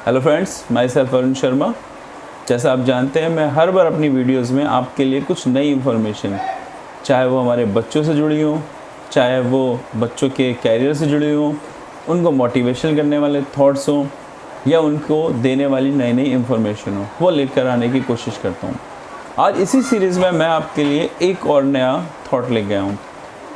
Hello friends, my self Arun Sharma. जैसा आप जानते हैं, मैं हर बार अपनी वीडियोस में आपके लिए कुछ नई इन्फॉर्मेशन, चाहे वो हमारे बच्चों से जुड़ी हो, चाहे वो बच्चों के कैरियर से जुड़ी हो, उनको मोटिवेशन करने वाले थॉट्स हों या उनको देने वाली नई नई इन्फॉर्मेशन हो, वो लेकर आने की कोशिश करता हूँ। आज इसी सीरीज़ में मैं आपके लिए एक और नया थॉट ले गया हूँ।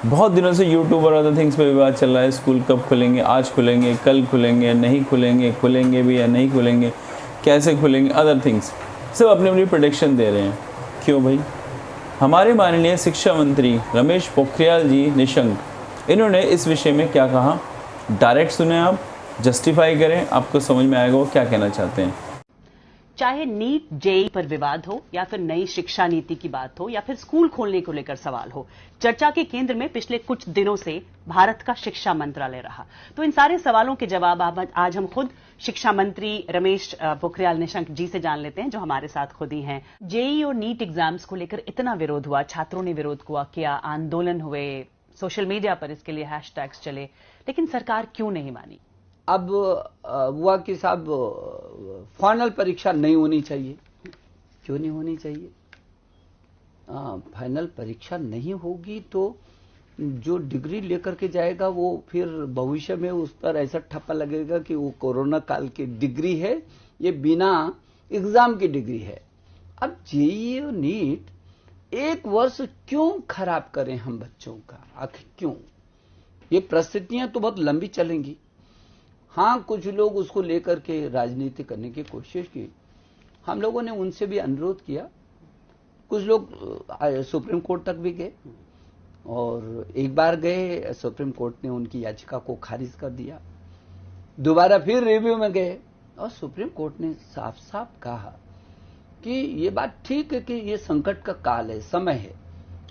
बहुत दिनों से यूट्यूब और अदर थिंग्स पे विवाद चल रहा है, स्कूल कब खुलेंगे, आज खुलेंगे, कल खुलेंगे, नहीं खुलेंगे, खुलेंगे भी या नहीं खुलेंगे, कैसे खुलेंगे, अदर थिंग्स सब अपनी अपनी प्रेडिक्शन दे रहे हैं। क्यों भाई? हमारे माननीय शिक्षा मंत्री रमेश पोखरियाल जी निशंक, इन्होंने इस विषय में क्या कहा, डायरेक्ट सुने आप, जस्टिफाई करें, आपको समझ में आएगा वो क्या कहना चाहते हैं। चाहे नीट जेईई पर विवाद हो या फिर नई शिक्षा नीति की बात हो या फिर स्कूल खोलने को लेकर सवाल हो, चर्चा के केंद्र में पिछले कुछ दिनों से भारत का शिक्षा मंत्रालय रहा। तो इन सारे सवालों के जवाब आज हम खुद शिक्षा मंत्री रमेश पोखरियाल निशंक जी से जान लेते हैं, जो हमारे साथ खुद ही हैं। जेईई और नीट एग्जाम्स को लेकर इतना विरोध हुआ, छात्रों ने विरोध किया, आंदोलन हुए, सोशल मीडिया पर इसके लिए हैशटैग्स चले, लेकिन सरकार क्यों नहीं मानी? अब हुआ कि साहब फाइनल परीक्षा नहीं होनी चाहिए। क्यों नहीं होनी चाहिए? फाइनल परीक्षा नहीं होगी तो जो डिग्री लेकर के जाएगा वो फिर भविष्य में उस पर ऐसा ठप्पा लगेगा कि वो कोरोना काल की डिग्री है, ये बिना एग्जाम की डिग्री है। अब जेईई और नीट एक वर्ष क्यों खराब करें हम बच्चों का? आखिर क्यों? ये परिस्थितियां तो बहुत लंबी चलेंगी। हाँ, कुछ लोग उसको लेकर के राजनीति करने की कोशिश की। हम लोगों ने उनसे भी अनुरोध किया। कुछ लोग सुप्रीम कोर्ट तक भी गए और एक बार गए, सुप्रीम कोर्ट ने उनकी याचिका को खारिज कर दिया। दोबारा फिर रिव्यू में गए और सुप्रीम कोर्ट ने साफ साफ कहा कि ये बात ठीक है कि ये संकट का काल है, समय है,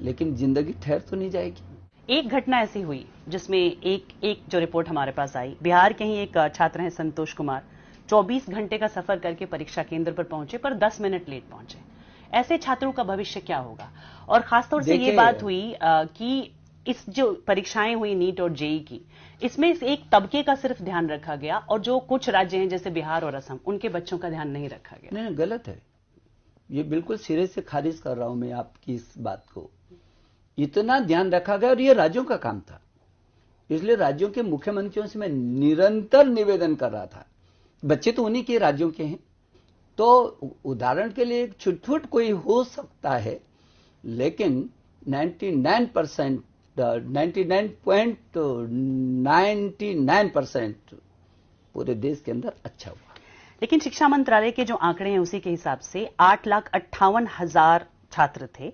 लेकिन जिंदगी ठहर तो नहीं जाएगी। एक घटना ऐसी हुई जिसमें एक जो रिपोर्ट हमारे पास आई, बिहार के ही एक छात्र हैं संतोष कुमार, 24 घंटे का सफर करके परीक्षा केंद्र पर पहुंचे पर 10 मिनट लेट पहुंचे। ऐसे छात्रों का भविष्य क्या होगा? और खासतौर से ये बात हुई कि इस जो परीक्षाएं हुई नीट और जेईई की, इसमें इस एक तबके का सिर्फ ध्यान रखा गया और जो कुछ राज्य हैं जैसे बिहार और असम, उनके बच्चों का ध्यान नहीं रखा गया। नहीं, गलत है। ये बिल्कुल सिरे से खारिज कर रहा हूं मैं आपकी इस बात को। इतना ध्यान रखा गया और ये राज्यों का काम था, इसलिए राज्यों के मुख्यमंत्रियों से मैं निरंतर निवेदन कर रहा था। बच्चे तो उन्हीं के राज्यों के हैं, तो उदाहरण के लिए एक छुट कोई हो सकता है, लेकिन 99.99% पूरे देश के अंदर अच्छा हुआ। लेकिन शिक्षा मंत्रालय के जो आंकड़े हैं उसी के हिसाब से 8,58,000 छात्र थे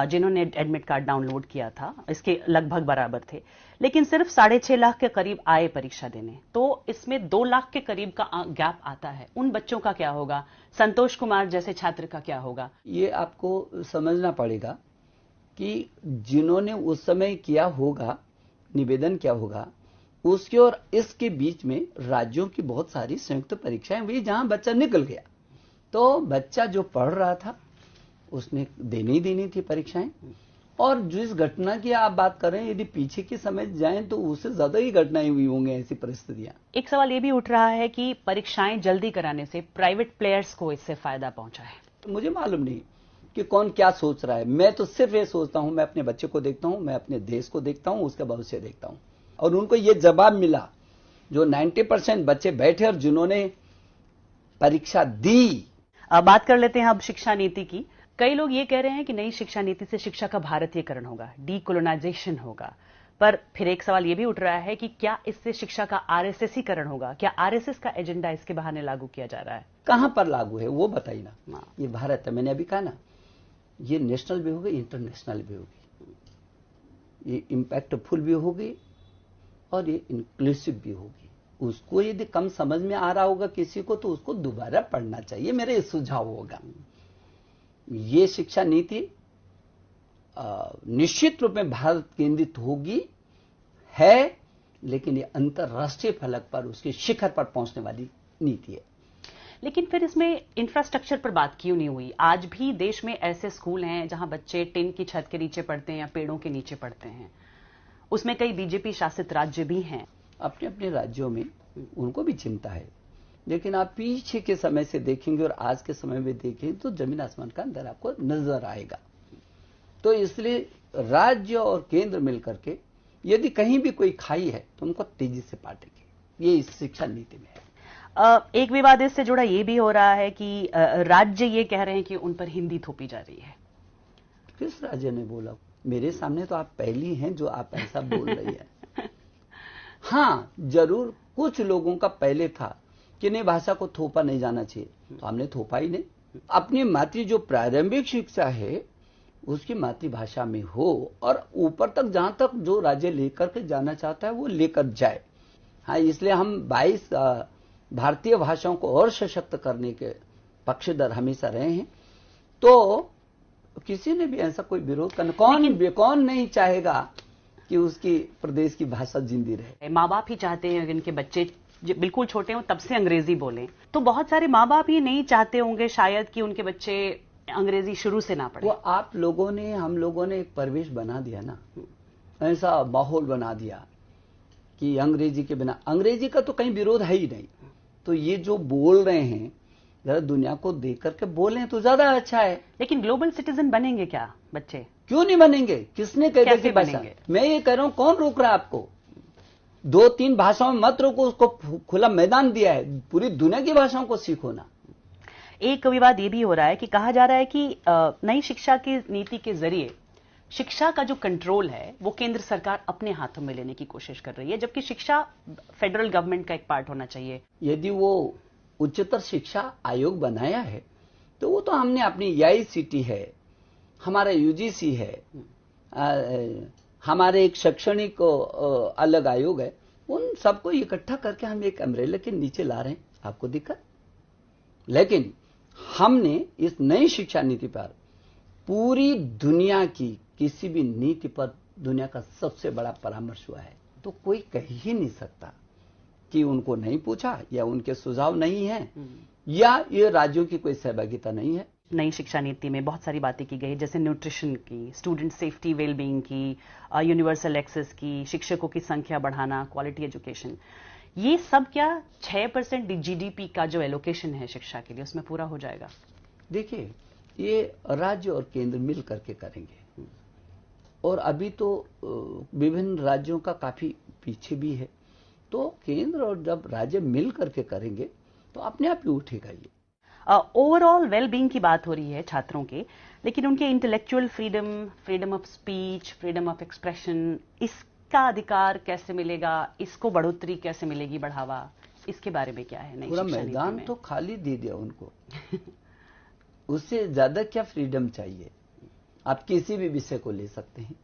जिन्होंने एडमिट कार्ड डाउनलोड किया था, इसके लगभग बराबर थे, लेकिन सिर्फ 6.5 लाख के करीब आए परीक्षा देने। तो इसमें 2 लाख के करीब का गैप आता है। उन बच्चों का क्या होगा? संतोष कुमार जैसे छात्र का क्या होगा? ये आपको समझना पड़ेगा कि जिन्होंने उस समय किया होगा, निवेदन किया होगा, उसके और इसके बीच में राज्यों की बहुत सारी संयुक्त परीक्षाएं हुई जहां बच्चा निकल गया। तो बच्चा जो पढ़ रहा था उसने देनी थी परीक्षाएं। और जिस घटना की आप बात कर रहे हैं, यदि पीछे के समय जाएं तो उससे ज्यादा ही घटनाएं हुई होंगी ऐसी परिस्थितियां। एक सवाल ये भी उठ रहा है कि परीक्षाएं जल्दी कराने से प्राइवेट प्लेयर्स को इससे फायदा पहुंचा है। मुझे मालूम नहीं कि कौन क्या सोच रहा है। मैं तो सिर्फ ये सोचता हूं, मैं अपने बच्चे को देखता हूं, मैं अपने देश को देखता हूं, उसका भविष्य देखता हूं। और उनको ये जवाब मिला, जो 90% बच्चे बैठे और जिन्होंने परीक्षा दी। बात कर लेते हैं अब शिक्षा नीति की। कई लोग ये कह रहे हैं कि नई शिक्षा नीति से शिक्षा का भारतीयकरण होगा, डीकोलोनाइजेशन होगा। पर फिर एक सवाल ये भी उठ रहा है कि क्या इससे शिक्षा का आरएसएसीकरण होगा? क्या आरएसएस का एजेंडा इसके बहाने लागू किया जा रहा है? कहां पर लागू है वो बताइए ना। ये भारत है, मैंने अभी कहा ना, ये नेशनल भी होगी, इंटरनेशनल भी होगी, ये इम्पैक्टफुल भी होगी और ये इंक्लूसिव भी होगी। उसको यदि कम समझ में आ रहा होगा किसी को तो उसको दोबारा पढ़ना चाहिए, मेरा ये सुझाव होगा। ये शिक्षा नीति निश्चित रूप में भारत केंद्रित होगी है, लेकिन ये अंतरराष्ट्रीय फलक पर उसके शिखर पर पहुंचने वाली नीति है। लेकिन फिर इसमें इंफ्रास्ट्रक्चर पर बात क्यों नहीं हुई? आज भी देश में ऐसे स्कूल हैं जहां बच्चे टिन की छत के नीचे पढ़ते हैं या पेड़ों के नीचे पढ़ते हैं। उसमें कई बीजेपी शासित राज्य भी हैं। अपने अपने राज्यों में उनको भी चिंता है लेकिन आप पीछे के समय से देखेंगे और आज के समय में देखेंगे तो जमीन आसमान का अंतर आपको नजर आएगा। तो इसलिए राज्य और केंद्र मिलकर के यदि कहीं भी कोई खाई है तो उनको तेजी से पाटेंगे। ये इस शिक्षा नीति में है। एक विवाद इससे जुड़ा ये भी हो रहा है कि राज्य ये कह रहे हैं कि उन पर हिंदी थोपी जा रही है। किस राज्य ने बोला? मेरे सामने तो आप पहली हैं जो आप ऐसा बोल रही है। हाँ, जरूर कुछ लोगों का पहले था कि नहीं, भाषा को थोपा नहीं जाना चाहिए, तो हमने थोपा ही नहीं। अपनी मातृ जो प्रारंभिक शिक्षा है उसकी मातृभाषा में हो और ऊपर तक जहां तक जो राज्य लेकर के जाना चाहता है वो लेकर जाए। हाँ, इसलिए हम 22 भारतीय भाषाओं को और सशक्त करने के पक्षधर हमेशा रहे हैं। तो किसी ने भी ऐसा कोई विरोध करना, कौन नहीं चाहेगा कि उसकी प्रदेश की भाषा जिंदी रहे। माँ बाप ही चाहते हैं इनके बच्चे बिल्कुल छोटे हों तब से अंग्रेजी बोलें, तो बहुत सारे माँ बाप ये नहीं चाहते होंगे शायद कि उनके बच्चे अंग्रेजी शुरू से ना पढ़े। वो आप लोगों ने, हम लोगों ने एक परिवेश बना दिया ना, ऐसा माहौल बना दिया कि अंग्रेजी के बिना, अंग्रेजी का तो कहीं विरोध है ही नहीं। तो ये जो बोल रहे हैं जरा दुनिया को देख करके बोलें तो ज्यादा अच्छा है। लेकिन ग्लोबल सिटीजन बनेंगे क्या बच्चे? क्यों नहीं बनेंगे? किसने कह दिया कि बनेंगे? मैं ये कह रहा हूं, कौन रोक रहा है आपको? 2-3 भाषाओं में मत रोको, उसको खुला मैदान दिया है, पूरी दुनिया की भाषाओं को सीखो ना। एक विवाद ये भी हो रहा है कि कहा जा रहा है कि नई शिक्षा की नीति के जरिए शिक्षा का जो कंट्रोल है वो केंद्र सरकार अपने हाथों में लेने की कोशिश कर रही है, जबकि शिक्षा फेडरल गवर्नमेंट का एक पार्ट होना चाहिए। यदि वो उच्चतर शिक्षा आयोग बनाया है तो वो तो हमने अपनी AICTE है, हमारा UGC है, हमारे एक शैक्षणिक अलग आयोग है, उन सबको इकट्ठा करके हम एक अम्ब्रेला के नीचे ला रहे हैं। आपको दिक्कत? लेकिन हमने इस नई शिक्षा नीति पर पूरी दुनिया की किसी भी नीति पर दुनिया का सबसे बड़ा परामर्श हुआ है, तो कोई कह ही नहीं सकता कि उनको नहीं पूछा या उनके सुझाव नहीं है या ये राज्यों की कोई सहभागिता नहीं है। नई शिक्षा नीति में बहुत सारी बातें की गई, जैसे न्यूट्रिशन की, स्टूडेंट सेफ्टी वेलबींग की, यूनिवर्सल एक्सेस की, शिक्षकों की संख्या बढ़ाना, क्वालिटी एजुकेशन, ये सब क्या 6% GDP का जो एलोकेशन है शिक्षा के लिए उसमें पूरा हो जाएगा? देखिए, ये राज्य और केंद्र मिल करके करेंगे और अभी तो विभिन्न राज्यों का काफी पीछे भी है। तो केंद्र और जब राज्य मिल करके करेंगे तो अपने आप ही उठेगा ये। ओवरऑल वेलबींग की बात हो रही है छात्रों के, लेकिन उनके intellectual freedom, freedom of speech, freedom of expression, इसका अधिकार कैसे मिलेगा? इसको बढ़ोतरी कैसे मिलेगी, बढ़ावा? इसके बारे में क्या है? पूरा मैदान तो खाली दे दिया उनको। उससे ज्यादा क्या फ्रीडम चाहिए? आप किसी भी विषय को ले सकते हैं।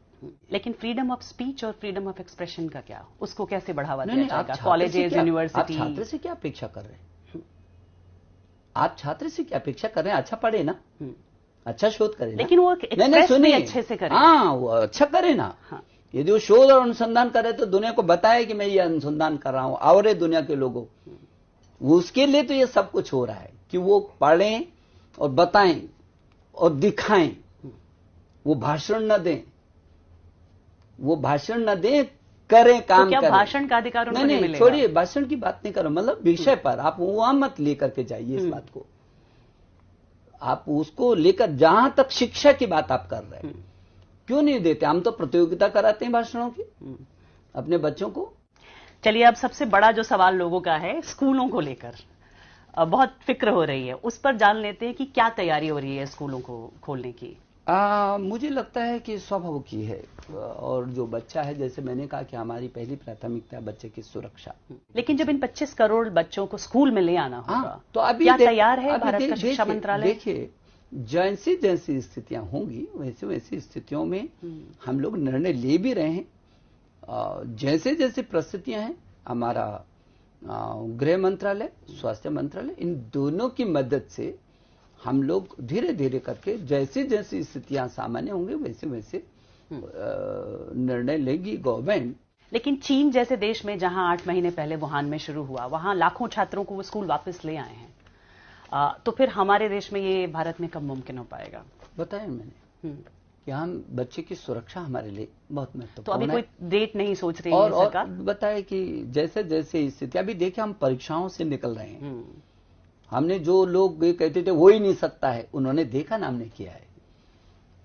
लेकिन फ्रीडम ऑफ स्पीच और फ्रीडम ऑफ एक्सप्रेशन का क्या? उसको कैसे बढ़ावा दिया जाएगा? Colleges, university. आप छात्र से क्या अपेक्षा कर रहे हैं? आप छात्र से क्या अपेक्षा कर रहे हैं? अच्छा पढ़े ना, अच्छा शोध करे, लेकिन वो एक्सप्रेस भी अच्छे से करे। हाँ, वो अच्छा करे ना। हाँ। यदि वो शोध और अनुसंधान करे तो दुनिया को बताए कि मैं ये अनुसंधान कर रहा हूं, और दुनिया के लोगों, उसके लिए तो ये सब कुछ हो रहा है कि वो पढ़ें और बताएं और दिखाएं। वो भाषण न दें, वो भाषण न दें, करें, काम तो क्या करें। भाषण का अधिकार उनको नहीं मिलेगा? छोड़िए, भाषण की बात नहीं करो, मतलब विषय पर आप वहां मत लेकर के जाइए इस बात को। आप उसको लेकर, जहां तक शिक्षा की बात आप कर रहे हैं, क्यों नहीं देते? हम तो प्रतियोगिता कराते हैं भाषणों की अपने बच्चों को। चलिए, अब सबसे बड़ा जो सवाल लोगों का है स्कूलों को लेकर, बहुत फिक्र हो रही है, उस पर जान लेते हैं कि क्या तैयारी हो रही है स्कूलों को खोलने की। मुझे लगता है कि स्वभाव की है, और जो बच्चा है, जैसे मैंने कहा कि हमारी पहली प्राथमिकता है बच्चे की सुरक्षा। लेकिन जब इन 25 करोड़ बच्चों को स्कूल में ले आना होगा, तो अभी क्या तैयार है भारत का शिक्षा मंत्रालय? देखिए, जैसी जैसी स्थितियां होंगी वैसे वैसी स्थितियों में हम लोग निर्णय ले भी रहे हैं। जैसे जैसे परिस्थितियां हैं, हमारा गृह मंत्रालय, स्वास्थ्य मंत्रालय, इन दोनों की मदद से हम लोग धीरे धीरे करके जैसी जैसी स्थितियां सामान्य होंगी वैसे वैसे निर्णय लेगी गवर्नमेंट। लेकिन चीन जैसे देश में, जहां 8 महीने पहले वुहान में शुरू हुआ, वहां लाखों छात्रों को वो स्कूल वापस ले आए हैं, तो फिर हमारे देश में ये भारत में कब मुमकिन हो पाएगा? बताया मैंने, कि हम बच्चे की सुरक्षा हमारे लिए बहुत तो महत्वपूर्ण अभी है। कोई डेट नहीं सोच रही है और सरकार? बताए कि जैसे जैसे स्थिति अभी देखिए, हम परीक्षाओं से निकल रहे हैं। हम्म, हमने जो लोग ये कहते थे हो ही नहीं सकता है, उन्होंने देखा ना हमने किया है।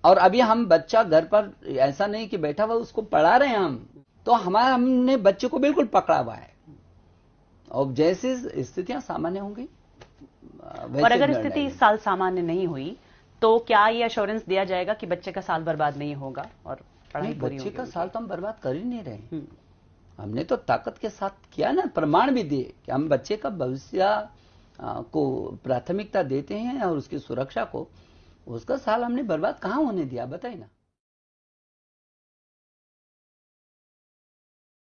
और अभी हम बच्चा घर पर ऐसा नहीं कि बैठा हुआ उसको पढ़ा रहे हैं हम, तो हमने बच्चे को बिल्कुल पकड़ा हुआ है। और जैसे स्थितियां सामान्य होंगी वैसे और अगर निर्णय स्थिति इस लेंगे। साल सामान्य नहीं हुई तो क्या ये एश्योरेंस दिया जाएगा कि बच्चे का साल बर्बाद नहीं होगा और पढ़ाई नहीं, पूरी बच्चे होगी का उनकी? साल तो हम बर्बाद कर ही नहीं रहे। हम्म, हमने तो ताकत के साथ किया ना, प्रमाण भी दिए कि हम बच्चे का भविष्य को प्राथमिकता देते हैं और उसकी सुरक्षा को। उसका साल हमने बर्बाद कहाँ होने दिया, बताइए ना।